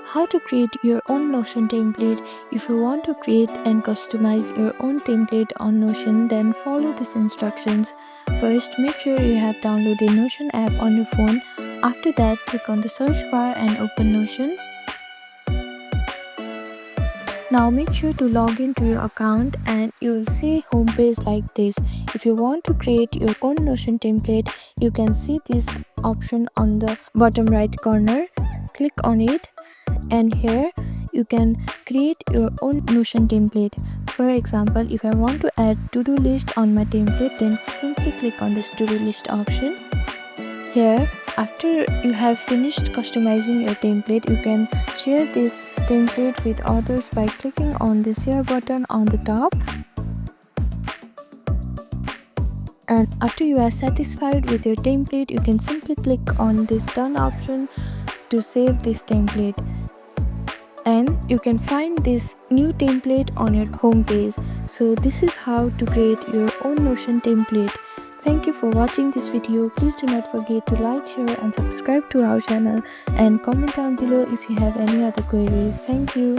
How to create your own Notion template. If you want to create and customize your own template on Notion, then follow these instructions. First, make sure you have downloaded Notion app on your phone. After that, click on the search bar and open Notion. Now make sure to log into your account and you will see homepage like this. If you want to create your own Notion template, you can see this option on the bottom right corner. Click on it and here you can create your own Notion template. For example, if I want to add to-do list on my template, then simply click on this to-do list option. Here, after you have finished customizing your template, you can share this template with others by clicking on the share button on the top. And after you are satisfied with your template, you can simply click on this done option to save this template. And you can find this new template on your home page. So this is how to create your own Notion template. Thank you for watching this video. Please do not forget to like, share and subscribe to our channel and comment down below if you have any other queries. Thank you.